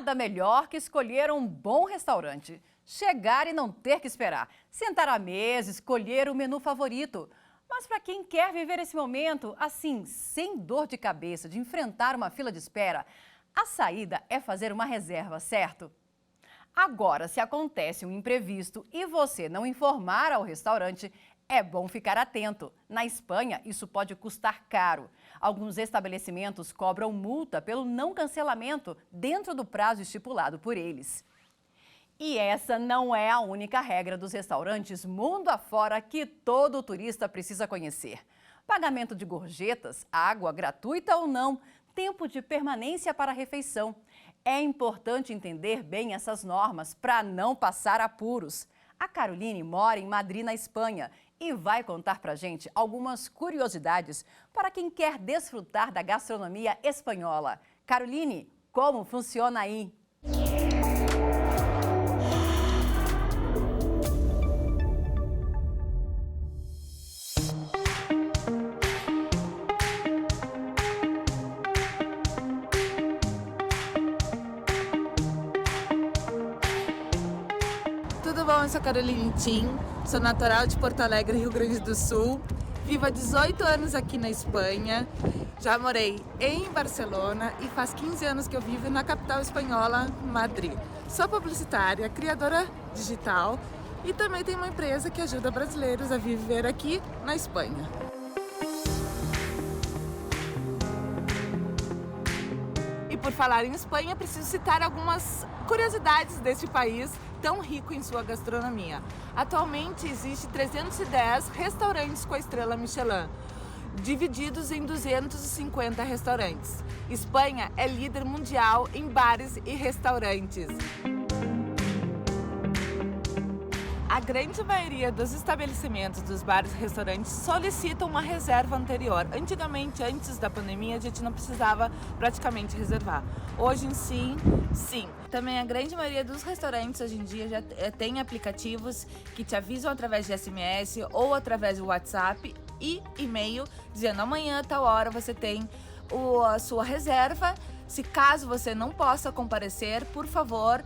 nada melhor que escolher um bom restaurante. Chegar e não ter que esperar. Sentar à mesa, escolher o menu favorito. Mas para quem quer viver esse momento, assim, sem dor de cabeça de enfrentar uma fila de espera, a saída é fazer uma reserva, certo? Agora, se acontece um imprevisto e você não informar ao restaurante, é bom ficar atento. Na Espanha, isso pode custar caro. Alguns estabelecimentos cobram multa pelo não cancelamento dentro do prazo estipulado por eles. E essa não é a única regra dos restaurantes mundo afora que todo turista precisa conhecer. Pagamento de gorjetas, água gratuita ou não, tempo de permanência para a refeição. É importante entender bem essas normas para não passar apuros. A Caroline mora em Madrid, na Espanha, e vai contar pra gente algumas curiosidades para quem quer desfrutar da gastronomia espanhola. Caroline, como funciona aí? Tudo bom? Eu sou Caroline Tim, sou natural de Porto Alegre, Rio Grande do Sul. Vivo há 18 anos aqui na Espanha. Já morei em Barcelona e faz 15 anos que eu vivo na capital espanhola, Madrid. Sou publicitária, criadora digital e também tenho uma empresa que ajuda brasileiros a viver aqui na Espanha. E por falar em Espanha, preciso citar algumas curiosidades deste país tão rico em sua gastronomia. Atualmente existe 310 restaurantes com a estrela Michelin, divididos em 250 restaurantes. Espanha é líder mundial em bares e restaurantes. A grande maioria dos estabelecimentos, dos bares e restaurantes solicitam uma reserva anterior. Antigamente, antes da pandemia, a gente não precisava praticamente reservar. Hoje em si, sim. Também a grande maioria dos restaurantes hoje em dia já tem aplicativos que te avisam através de SMS ou através do WhatsApp e e-mail, dizendo amanhã, tal hora, você tem a sua reserva. Se caso você não possa comparecer, por favor,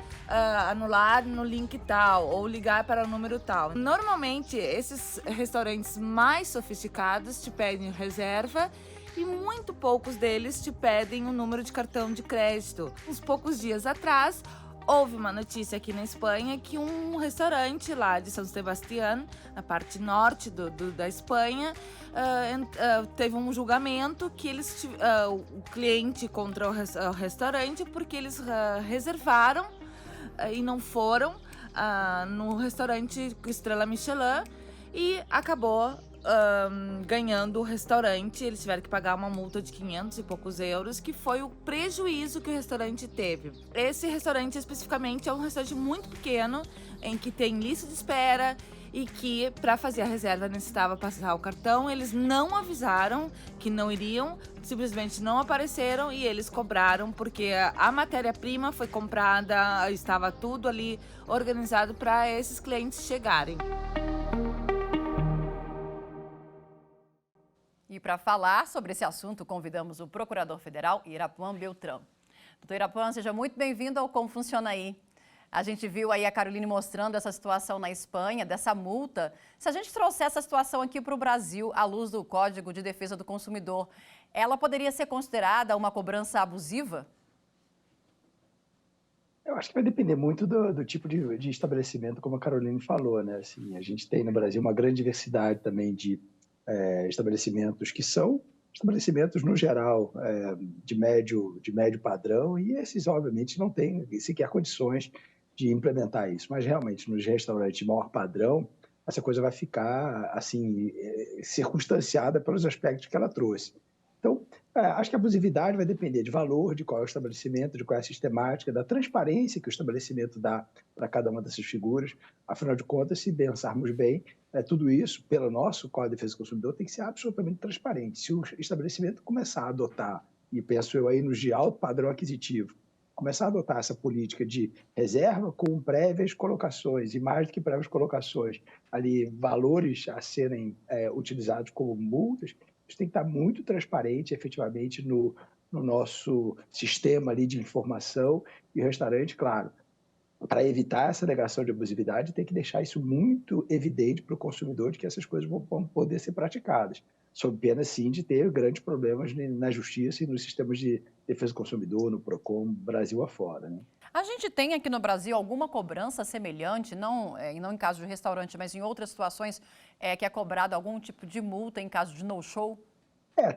anular no link tal ou ligar para o número tal. Normalmente, esses restaurantes mais sofisticados te pedem reserva e muito poucos deles te pedem o número de cartão de crédito. Uns poucos dias atrás, houve uma notícia aqui na Espanha que um restaurante lá de São Sebastián, na parte norte da Espanha, teve um julgamento que o cliente contra o restaurante porque eles reservaram e não foram no restaurante Estrela Michelin e acabou ganhando o restaurante. Eles tiveram que pagar uma multa de 500 e poucos euros, que foi o prejuízo que o restaurante teve. Esse restaurante especificamente é um restaurante muito pequeno, em que tem lista de espera e que para fazer a reserva necessitava passar o cartão. Eles não avisaram que não iriam, simplesmente não apareceram e eles cobraram porque a matéria-prima foi comprada, estava tudo ali organizado para esses clientes chegarem. E para falar sobre esse assunto, convidamos o Procurador Federal Irapuan Beltrão. Doutor Irapuan, seja muito bem-vindo ao Como Funciona Aí. A gente viu aí a Caroline mostrando essa situação na Espanha, dessa multa. Se a gente trouxer essa situação aqui para o Brasil, à luz do Código de Defesa do Consumidor, ela poderia ser considerada uma cobrança abusiva? Eu acho que vai depender muito do tipo de estabelecimento, como a Caroline falou, né? Assim, a gente tem no Brasil uma grande diversidade também de estabelecimentos que são estabelecimentos, no geral, de médio padrão, e esses, obviamente, não têm sequer condições de implementar isso. Mas, realmente, nos restaurantes de maior padrão, essa coisa vai ficar, assim, circunstanciada pelos aspectos que ela trouxe. Então, acho que a abusividade vai depender de valor, de qual é o estabelecimento, de qual é a sistemática, da transparência que o estabelecimento dá para cada uma dessas figuras. Afinal de contas, se pensarmos bem, tudo isso, pelo nosso Código de Defesa do Consumidor, tem que ser absolutamente transparente. Se o estabelecimento começar a adotar, e penso eu aí nos de alto padrão aquisitivo, começar a adotar essa política de reserva com prévias colocações, e mais do que prévias colocações, ali valores a serem utilizados como multas, isso tem que estar muito transparente, efetivamente, no nosso sistema ali de informação, e o restaurante, claro, para evitar essa negação de abusividade, tem que deixar isso muito evidente para o consumidor de que essas coisas vão poder ser praticadas, sob pena, sim, de ter grandes problemas na justiça e nos sistemas de defesa do consumidor, no PROCON, Brasil afora, né? A gente tem aqui no Brasil alguma cobrança semelhante, não, não em caso de restaurante, mas em outras situações, que é cobrado algum tipo de multa em caso de no-show?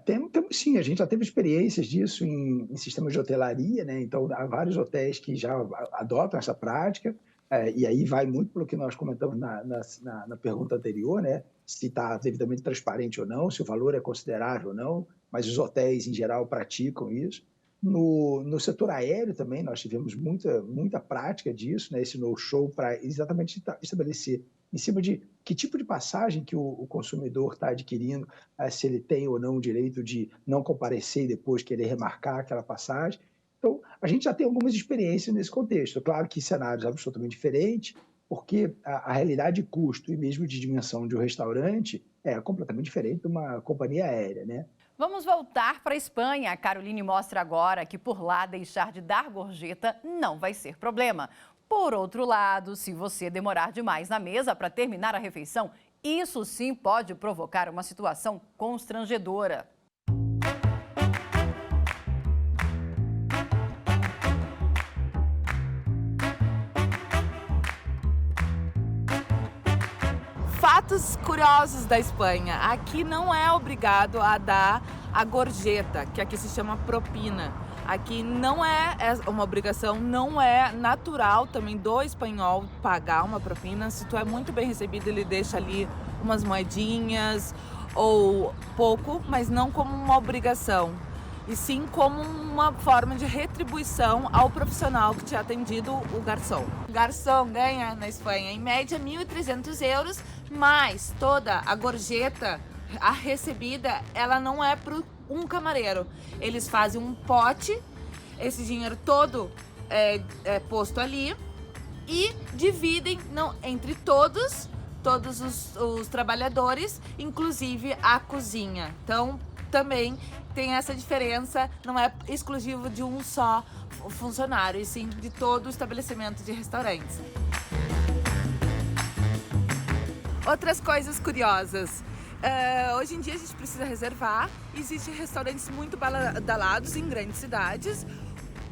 Temos sim, a gente já teve experiências disso em sistemas de hotelaria, né? Então, há vários hotéis que já adotam essa prática, e aí vai muito pelo que nós comentamos na pergunta anterior, né? Se está devidamente transparente ou não, se o valor é considerável ou não, mas os hotéis, em geral, praticam isso. No setor aéreo também, nós tivemos muita prática disso, né? Esse no-show para exatamente estabelecer em cima de que tipo de passagem que o consumidor está adquirindo, se ele tem ou não o direito de não comparecer e depois querer remarcar aquela passagem. Então, a gente já tem algumas experiências nesse contexto. Claro que cenários absolutamente diferentes, porque a realidade de custo e mesmo de dimensão de um restaurante é completamente diferente de uma companhia aérea, né? Vamos voltar para a Espanha. A Caroline mostra agora que por lá deixar de dar gorjeta não vai ser problema. Por outro lado, se você demorar demais na mesa para terminar a refeição, isso sim pode provocar uma situação constrangedora. Fatos curiosos da Espanha. Aqui não é obrigado a dar a gorjeta, que aqui se chama propina. Aqui não é uma obrigação, não é natural também do espanhol pagar uma propina. Se tu é muito bem recebido, ele deixa ali umas moedinhas ou pouco, mas não como uma obrigação, e sim como uma forma de retribuição ao profissional que te atendido, o garçom. O garçom ganha na Espanha, em média, 1.300 euros, mas toda a gorjeta, a recebida, ela não é para um camareiro. Eles fazem um pote, esse dinheiro todo é posto ali e dividem entre todos os trabalhadores, inclusive a cozinha. Então, também tem essa diferença, não é exclusivo de um só funcionário, e sim de todo o estabelecimento de restaurantes. Outras coisas curiosas. Hoje em dia a gente precisa reservar. Existem restaurantes muito badalados em grandes cidades,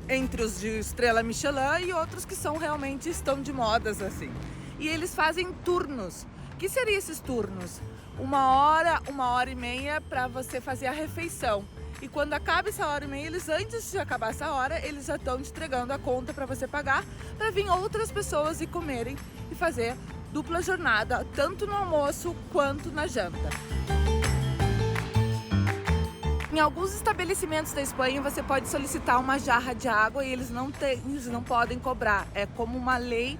entre os de estrela Michelin e outros que estão de modas assim. E eles fazem turnos. O que seriam esses turnos? 1 hora e meia para você fazer a refeição. E quando acaba essa 1 hora e meia, antes de acabar essa hora, eles já estão te entregando a conta para você pagar, para vir outras pessoas e comerem e fazer dupla jornada, tanto no almoço quanto na janta. Em alguns estabelecimentos da Espanha, você pode solicitar uma jarra de água e eles não podem cobrar. É como uma lei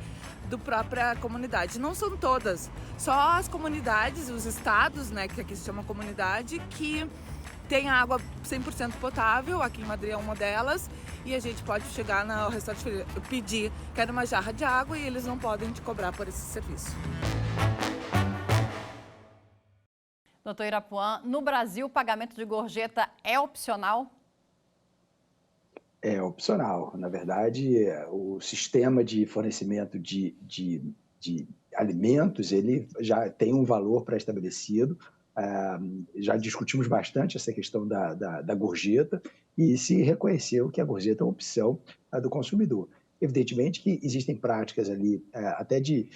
da própria comunidade. Não são todas, só as comunidades, os estados, né, que aqui se chama comunidade, que tem água 100% potável. Aqui em Madrid é uma delas, e a gente pode chegar no restaurante e pedir, quero uma jarra de água, e eles não podem te cobrar por esse serviço. Doutor Irapuan, no Brasil o pagamento de gorjeta é opcional? É opcional. Na verdade, o sistema de fornecimento de alimentos, ele já tem um valor pré-estabelecido. Já discutimos bastante essa questão da gorjeta e se reconheceu que a gorjeta é uma opção do consumidor. Evidentemente que existem práticas ali, até de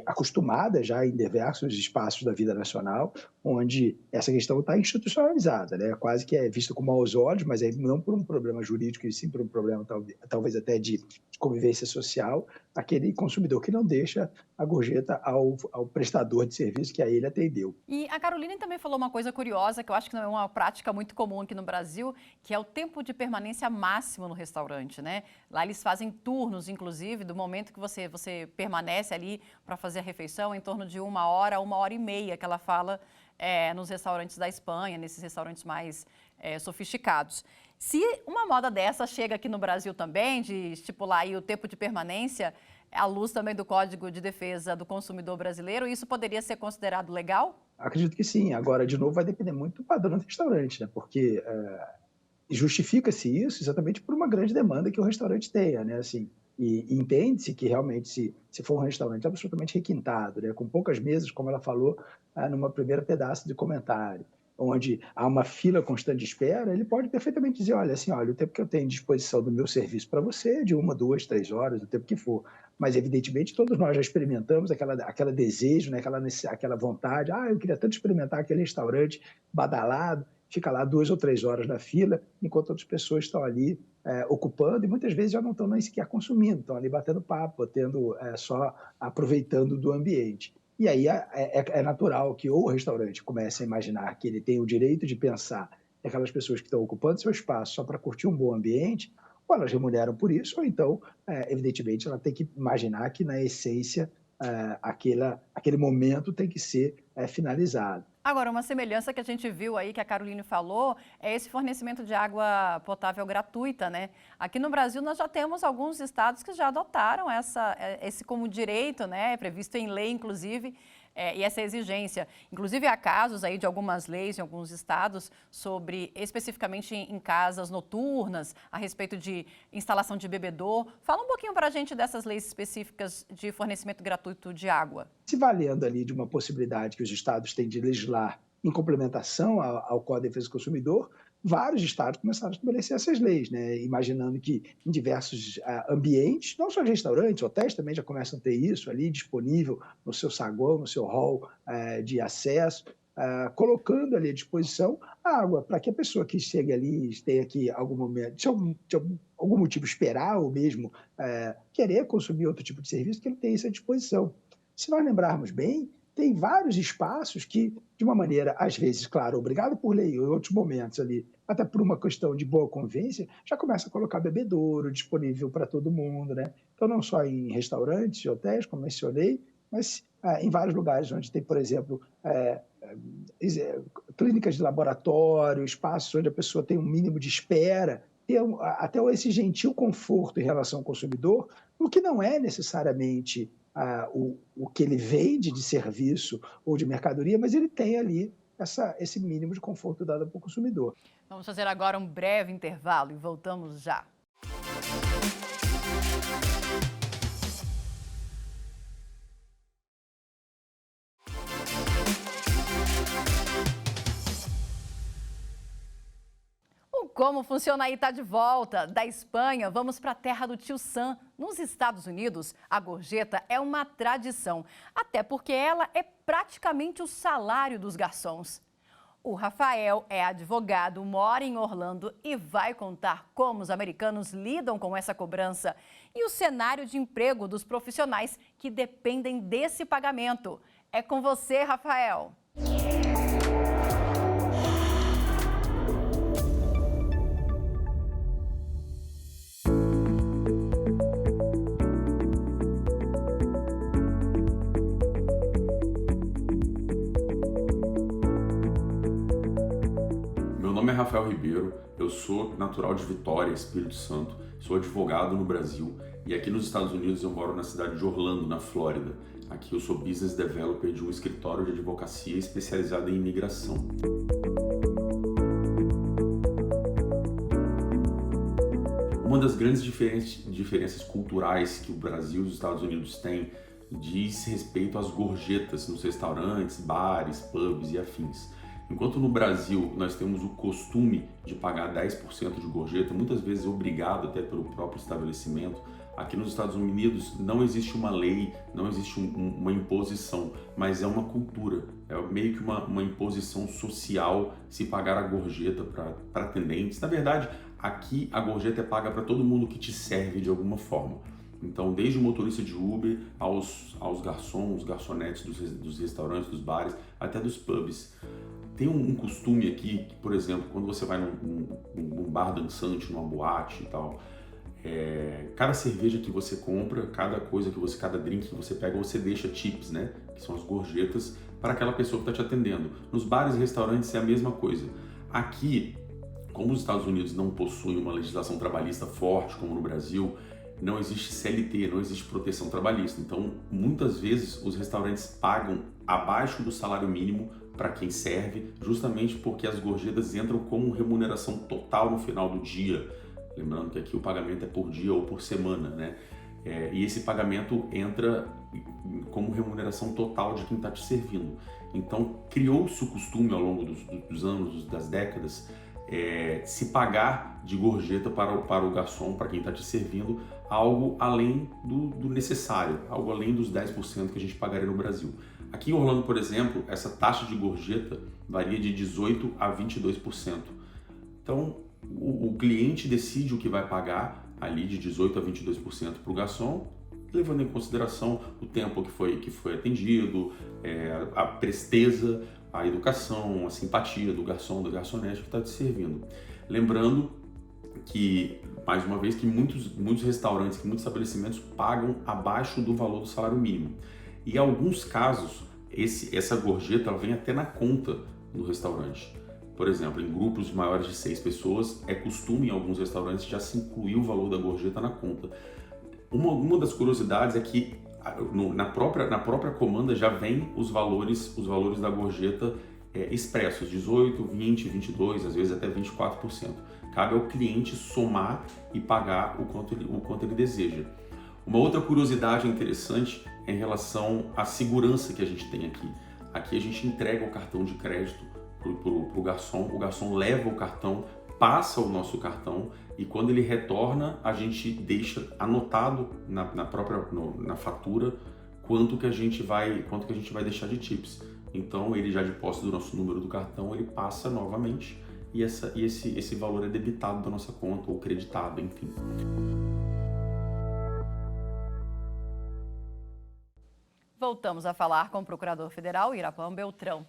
acostumadas já em diversos espaços da vida nacional, onde essa questão está institucionalizada, né? Quase que é vista com maus olhos, mas aí não por um problema jurídico, e sim por um problema talvez até de convivência social, aquele consumidor que não deixa a gorjeta ao prestador de serviço que a ele atendeu. E a Caroline também falou uma coisa curiosa, que eu acho que não é uma prática muito comum aqui no Brasil, que é o tempo de permanência máximo no restaurante, né? Lá eles fazem turnos, inclusive, do momento que você permanece ali para fazer a refeição, em torno de 1 hora, 1 hora e meia, que ela fala nos restaurantes da Espanha, nesses restaurantes mais sofisticados. Se uma moda dessa chega aqui no Brasil também, de estipular aí o tempo de permanência, à luz também do Código de Defesa do Consumidor Brasileiro, isso poderia ser considerado legal? Acredito que sim. Agora, de novo, vai depender muito do padrão do restaurante, né? Porque justifica-se isso exatamente por uma grande demanda que o restaurante tenha, né, assim, e entende-se que realmente se for um restaurante absolutamente requintado, né, com poucas mesas, como ela falou, numa primeira pedaço de comentário, onde há uma fila constante de espera, ele pode perfeitamente dizer: "Olha, assim, olha, o tempo que eu tenho à disposição do meu serviço para você é de 1, 2, 3 horas, o tempo que for". Mas evidentemente todos nós já experimentamos aquela desejo, né, aquela vontade: "Ah, eu queria tanto experimentar aquele restaurante badalado", fica lá 2 ou 3 horas na fila, enquanto outras pessoas estão ali, ocupando e muitas vezes já não estão nem sequer consumindo, estão ali batendo papo, só aproveitando do ambiente. E aí é natural que ou o restaurante comece a imaginar que ele tem o direito de pensar que aquelas pessoas que estão ocupando seu espaço só para curtir um bom ambiente, ou elas remuneram por isso, ou então, evidentemente, ela tem que imaginar que, na essência, aquele momento tem que ser finalizado. Agora, uma semelhança que a gente viu aí, que a Caroline falou, é esse fornecimento de água potável gratuita, né? Aqui no Brasil, nós já temos alguns estados que já adotaram esse como direito, né? Previsto em lei, inclusive, e essa exigência. Inclusive, há casos aí de algumas leis em alguns estados sobre, especificamente em casas noturnas, a respeito de instalação de bebedouro. Fala um pouquinho para a gente dessas leis específicas de fornecimento gratuito de água. Se valendo ali de uma possibilidade que os estados têm de legislar em complementação ao Código de Defesa do Consumidor, vários estados começaram a estabelecer essas leis, né? Imaginando que em diversos ambientes, não só em restaurantes, hotéis também já começam a ter isso ali disponível no seu saguão, no seu hall de acesso, colocando ali à disposição a água para que a pessoa que chegue ali tenha que, algum momento, algum motivo, esperar ou mesmo querer consumir outro tipo de serviço, que ele tenha isso à disposição. Se nós lembrarmos bem, tem vários espaços que, de uma maneira, às vezes, claro, obrigado por lei, em outros momentos ali, até por uma questão de boa convivência, já começa a colocar bebedouro disponível para todo mundo, né? Então, não só em restaurantes e hotéis, como mencionei, mas em vários lugares onde tem, por exemplo, clínicas de laboratório, espaços onde a pessoa tem um mínimo de espera, ter até esse gentil conforto em relação ao consumidor, o que não é necessariamente o que ele vende de serviço ou de mercadoria, mas ele tem ali esse mínimo de conforto dado para o consumidor. Vamos fazer agora um breve intervalo e voltamos já. O Como Funciona Aí está de volta. Da Espanha, vamos para a terra do tio Sam. Nos Estados Unidos, a gorjeta é uma tradição, até porque ela é praticamente o salário dos garçons. O Rafael é advogado, mora em Orlando e vai contar como os americanos lidam com essa cobrança e o cenário de emprego dos profissionais que dependem desse pagamento. É com você, Rafael. Meu nome é Rafael Ribeiro, eu sou natural de Vitória, Espírito Santo, sou advogado no Brasil e aqui nos Estados Unidos eu moro na cidade de Orlando, na Flórida. Aqui eu sou Business Developer de um escritório de advocacia especializado em imigração. Uma das grandes diferenças culturais que o Brasil e os Estados Unidos têm diz respeito às gorjetas nos restaurantes, bares, pubs e afins. Enquanto no Brasil nós temos o costume de pagar 10% de gorjeta, muitas vezes obrigado até pelo próprio estabelecimento, aqui nos Estados Unidos não existe uma lei, não existe uma imposição, mas é uma cultura, é meio que uma imposição social se pagar a gorjeta para atendentes. Na verdade, aqui a gorjeta é paga para todo mundo que te serve de alguma forma. Então, desde o motorista de Uber aos garçons, garçonetes dos restaurantes, dos bares, até dos pubs. Tem um costume aqui, que, por exemplo, quando você vai num bar dançante, numa boate e tal, cada cerveja que você compra, cada drink que você pega, você deixa tips, né? Que são as gorjetas para aquela pessoa que está te atendendo. Nos bares e restaurantes é a mesma coisa. Aqui, como os Estados Unidos não possuem uma legislação trabalhista forte como no Brasil, não existe CLT, não existe proteção trabalhista. Então, muitas vezes, os restaurantes pagam abaixo do salário mínimo para quem serve, justamente porque as gorjetas entram como remuneração total no final do dia. Lembrando que aqui o pagamento é por dia ou por semana, né? E esse pagamento entra como remuneração total de quem está te servindo. Então, criou-se o costume ao longo dos anos, das décadas, se pagar de gorjeta para o garçom, para quem está te servindo, algo além do necessário, algo além dos 10% que a gente pagaria no Brasil. Aqui em Orlando, por exemplo, essa taxa de gorjeta varia de 18% a 22%. Então, o cliente decide o que vai pagar ali de 18% a 22% para o garçom, levando em consideração o tempo que foi atendido, a presteza, a educação, a simpatia do garçom, da garçonete que está te servindo. Lembrando que, mais uma vez, que muitos restaurantes, que muitos estabelecimentos pagam abaixo do valor do salário mínimo. E em alguns casos, essa gorjeta ela vem até na conta do restaurante. Por exemplo, em grupos maiores de 6 pessoas, é costume em alguns restaurantes já se incluir o valor da gorjeta na conta. Uma das curiosidades é que na própria comanda já vem os valores da gorjeta expressos, 18%, 20%, 22%, às vezes até 24%. Cabe ao cliente somar e pagar o quanto ele deseja. Uma outra curiosidade interessante é em relação à segurança que a gente tem aqui. Aqui a gente entrega o cartão de crédito para o garçom leva o cartão, passa o nosso cartão e quando ele retorna a gente deixa anotado na fatura quanto que a gente vai deixar de tips. Então ele já de posse do nosso número do cartão, ele passa novamente e esse valor é debitado da nossa conta ou creditado, enfim. Voltamos a falar com o procurador federal Irapuan Beltrão.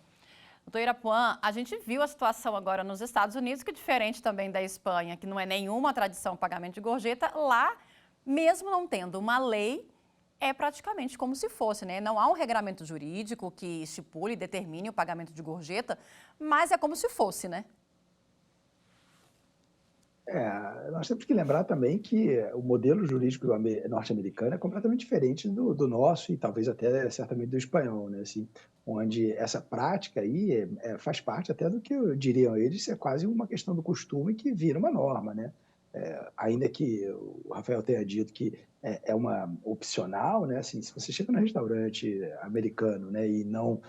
Doutor Irapuan, a gente viu a situação agora nos Estados Unidos, que é diferente também da Espanha, que não é nenhuma tradição o pagamento de gorjeta. Lá, mesmo não tendo uma lei, é praticamente como se fosse, né? Não há um regramento jurídico que estipule e determine o pagamento de gorjeta, mas é como se fosse, né? Nós temos que lembrar também que o modelo jurídico norte-americano é completamente diferente do nosso e talvez até certamente do espanhol, né? Assim, onde essa prática aí faz parte até do que diriam eles, é quase uma questão do costume que vira uma norma, né? Ainda que o Rafael tenha dito que é uma opcional, né? Assim, se você chega no restaurante americano, né, e não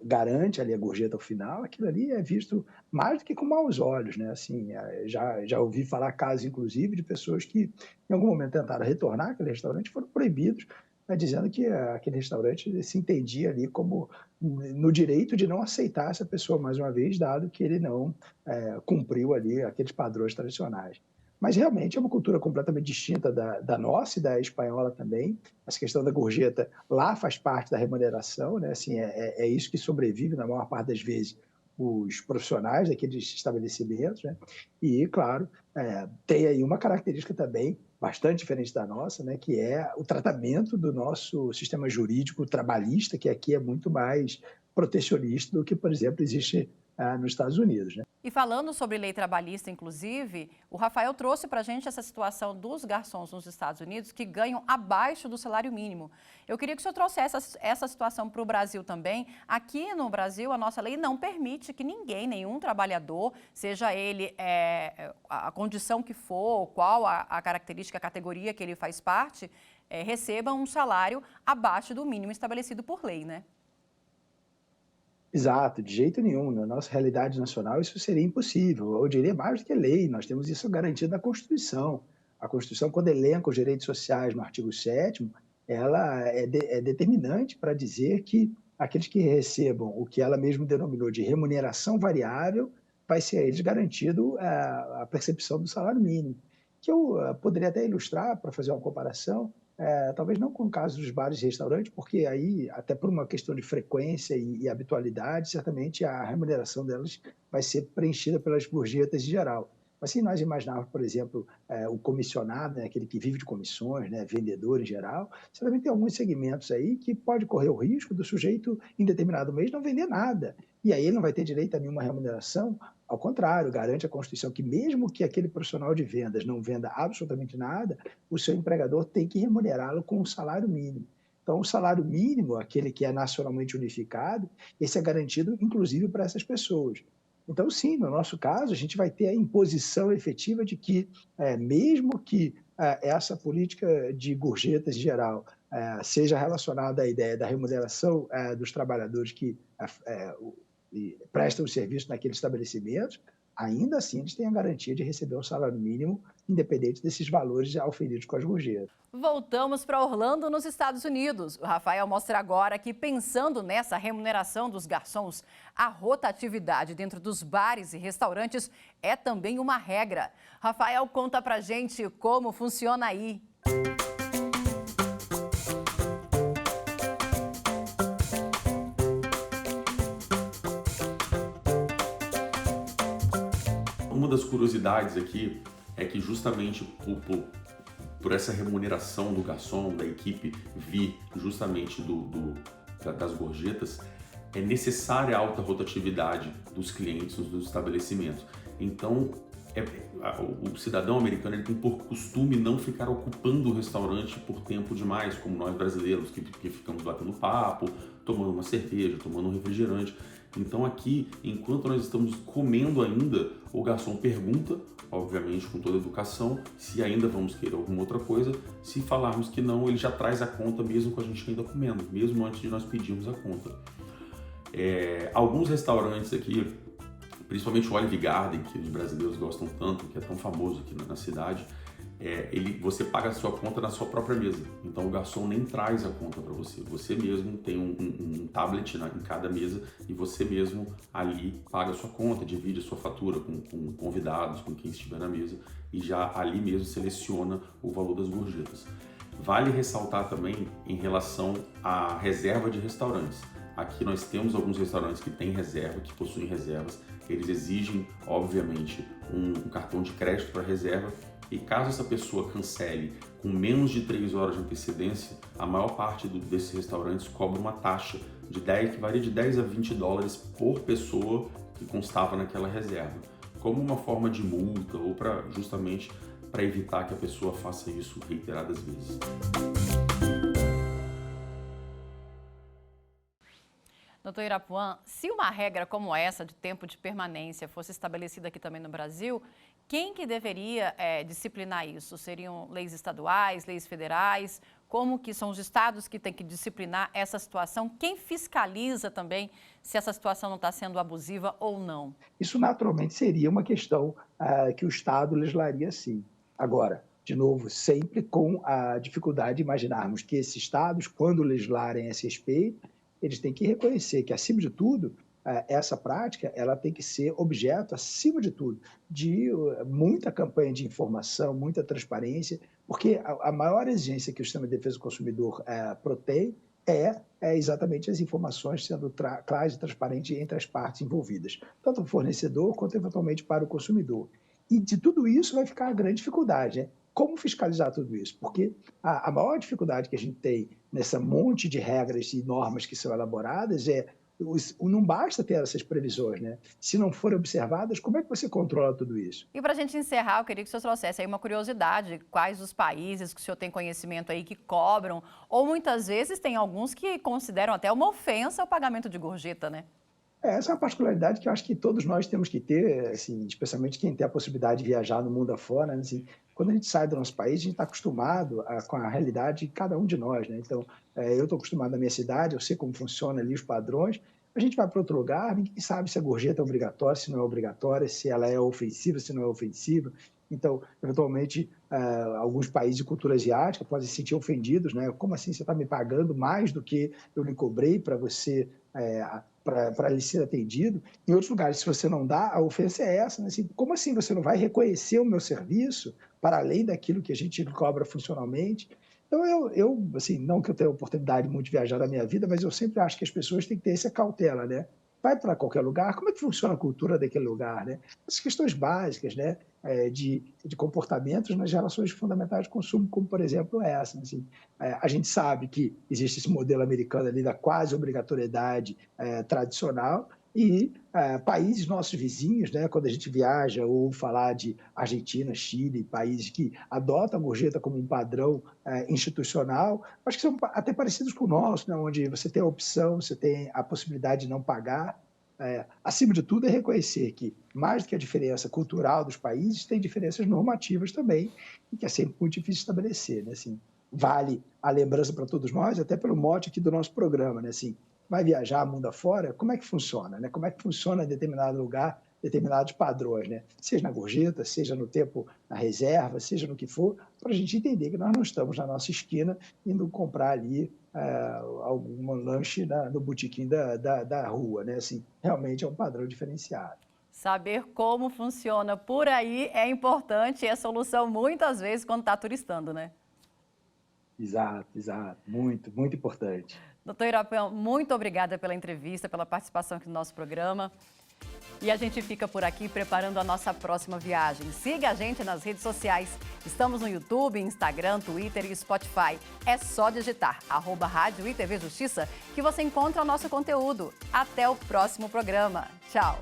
garante ali a gorjeta ao final, aquilo ali é visto mais do que com maus olhos, né? Assim, já ouvi falar casos, inclusive, de pessoas que em algum momento tentaram retornar àquele restaurante e foram proibidos, né, dizendo que aquele restaurante se entendia ali como no direito de não aceitar essa pessoa mais uma vez, dado que ele não cumpriu ali aqueles padrões tradicionais. Mas realmente é uma cultura completamente distinta da nossa e da espanhola também. Essa questão da gorjeta lá faz parte da remuneração, né? Assim, é isso que sobrevive, na maior parte das vezes, os profissionais daqueles estabelecimentos, né? E, claro, tem aí uma característica também bastante diferente da nossa, né? Que é o tratamento do nosso sistema jurídico trabalhista, que aqui é muito mais protecionista do que, por exemplo, existe nos Estados Unidos, né? E falando sobre lei trabalhista, inclusive, o Rafael trouxe para a gente essa situação dos garçons nos Estados Unidos que ganham abaixo do salário mínimo. Eu queria que o senhor trouxesse essa situação para o Brasil também. Aqui no Brasil, a nossa lei não permite que ninguém, nenhum trabalhador, seja ele a condição que for, qual a característica, a categoria que ele faz parte, receba um salário abaixo do mínimo estabelecido por lei, né? Exato, de jeito nenhum. Na nossa realidade nacional, isso seria impossível. Eu diria mais do que lei, nós temos isso garantido na Constituição. A Constituição, quando elenca os direitos sociais no artigo 7º, ela é determinante para dizer que aqueles que recebam o que ela mesma denominou de remuneração variável, vai ser a eles garantido a percepção do salário mínimo. Que eu poderia até ilustrar, para fazer uma comparação, talvez não com o caso dos bares e restaurantes, porque aí, até por uma questão de frequência e habitualidade, certamente a remuneração delas vai ser preenchida pelas gorjetas em geral. Mas se nós imaginarmos, por exemplo, o comissionado, né, aquele que vive de comissões, né, vendedor em geral, certamente tem alguns segmentos aí que pode correr o risco do sujeito, em determinado mês, não vender nada. E aí ele não vai ter direito a nenhuma remuneração. Ao contrário, garante a Constituição que mesmo que aquele profissional de vendas não venda absolutamente nada, o seu empregador tem que remunerá-lo com um salário mínimo. Então, o salário mínimo, aquele que é nacionalmente unificado, esse é garantido, inclusive, para essas pessoas. Então, sim, no nosso caso, a gente vai ter a imposição efetiva de que, mesmo que essa política de gorjetas em geral seja relacionada à ideia da remuneração dos trabalhadores que prestam o serviço naqueles estabelecimentos, ainda assim eles têm a garantia de receber um salário mínimo, independente desses valores auferidos com as gorjetas. Voltamos para Orlando, nos Estados Unidos. O Rafael mostra agora que, pensando nessa remuneração dos garçons, a rotatividade dentro dos bares e restaurantes é também uma regra. Rafael conta pra gente como funciona aí. Uma das curiosidades aqui é que justamente por essa remuneração do garçom, da equipe vir justamente das gorjetas, é necessária a alta rotatividade dos clientes dos estabelecimentos. Então, o cidadão americano ele tem por costume não ficar ocupando o restaurante por tempo demais, como nós brasileiros, que ficamos batendo papo, tomando uma cerveja, tomando um refrigerante. Então aqui, enquanto nós estamos comendo ainda, o garçom pergunta, obviamente com toda a educação, se ainda vamos querer alguma outra coisa. Se falarmos que não, ele já traz a conta mesmo com a gente ainda comendo, mesmo antes de nós pedirmos a conta. Alguns restaurantes aqui, principalmente o Olive Garden, que os brasileiros gostam tanto, que é tão famoso aqui na cidade, você paga a sua conta na sua própria mesa. Então o garçom nem traz a conta para você. Você mesmo tem um tablet em cada mesa e você mesmo ali paga a sua conta, divide a sua fatura com convidados, com quem estiver na mesa e já ali mesmo seleciona o valor das gorjetas. Vale ressaltar também em relação à reserva de restaurantes. Aqui nós temos alguns restaurantes que têm reserva, que possuem reservas. Eles exigem, obviamente, um cartão de crédito para reserva. E caso essa pessoa cancele com menos de 3 horas de antecedência, a maior parte desses restaurantes cobra uma taxa que varia de 10 a 20 dólares por pessoa que constava naquela reserva, como uma forma de multa ou justamente para evitar que a pessoa faça isso reiteradas vezes. Doutor Irapuan, se uma regra como essa de tempo de permanência fosse estabelecida aqui também no Brasil, quem que deveria disciplinar isso? Seriam leis estaduais, leis federais? Como que são os estados que têm que disciplinar essa situação? Quem fiscaliza também se essa situação não está sendo abusiva ou não? Isso naturalmente seria uma questão que o Estado legislaria sim. Agora, de novo, sempre com a dificuldade de imaginarmos que esses estados, quando legislarem a esse respeito, eles têm que reconhecer que, acima de tudo, essa prática ela tem que ser objeto, acima de tudo, de muita campanha de informação, muita transparência, porque a maior exigência que o Sistema de Defesa do Consumidor protege é exatamente as informações sendo claras e transparentes entre as partes envolvidas, tanto o fornecedor quanto, eventualmente, para o consumidor. E de tudo isso vai ficar a grande dificuldade, né? Como fiscalizar tudo isso? Porque a maior dificuldade que a gente tem nessa monte de regras e normas que são elaboradas não basta ter essas previsões, né? Se não forem observadas, como é que você controla tudo isso? E para a gente encerrar, eu queria que o senhor trouxesse aí uma curiosidade, quais os países que o senhor tem conhecimento aí que cobram, ou muitas vezes tem alguns que consideram até uma ofensa o pagamento de gorjeta, né? Essa é uma particularidade que eu acho que todos nós temos que ter, assim, especialmente quem tem a possibilidade de viajar no mundo afora, né? Assim, quando a gente sai do nosso país, a gente está acostumado com a realidade de cada um de nós, né? Então, eu estou acostumado na minha cidade, eu sei como funciona ali os padrões, a gente vai para outro lugar, ninguém sabe se a gorjeta é obrigatória, se não é obrigatória, se ela é ofensiva, se não é ofensiva. Então, eventualmente, alguns países de cultura asiática podem se sentir ofendidos, né? Como assim você está me pagando mais do que eu lhe cobrei para você para ele ser atendido? Em outros lugares, se você não dá, a ofensa é essa, né? Assim, como assim você não vai reconhecer o meu serviço para além daquilo que a gente cobra funcionalmente? Então, eu assim, não que eu tenha oportunidade muito de viajar na minha vida, mas eu sempre acho que as pessoas têm que ter essa cautela, né? Vai para qualquer lugar, como é que funciona a cultura daquele lugar, né? Essas questões básicas, né? De comportamentos nas relações fundamentais de consumo, como, por exemplo, essa. Assim, a gente sabe que existe esse modelo americano ali da quase obrigatoriedade tradicional E países nossos vizinhos, né, quando a gente viaja ou falar de Argentina, Chile, países que adotam a gorjeta como um padrão institucional, acho que são até parecidos com o nosso, né, onde você tem a opção, você tem a possibilidade de não pagar. Acima de tudo, é reconhecer que, mais do que a diferença cultural dos países, tem diferenças normativas também, e que é sempre muito difícil estabelecer, né? Assim, vale a lembrança para todos nós, até pelo mote aqui do nosso programa, né? Assim, vai viajar mundo afora, como é que funciona, né? Como é que funciona em determinado lugar, determinados padrões, né? Seja na gorjeta, seja no tempo na reserva, seja no que for, para a gente entender que nós não estamos na nossa esquina indo comprar ali algum lanche no botequim da rua, né? Assim, realmente é um padrão diferenciado. Saber como funciona por aí é importante e é solução muitas vezes quando está turistando, né? Exato, exato. Muito, muito importante. Doutor Irapã, muito obrigada pela entrevista, pela participação aqui no nosso programa. E a gente fica por aqui preparando a nossa próxima viagem. Siga a gente nas redes sociais. Estamos no YouTube, Instagram, Twitter e Spotify. É só digitar @Rádio e TV Justiça que você encontra o nosso conteúdo. Até o próximo programa. Tchau.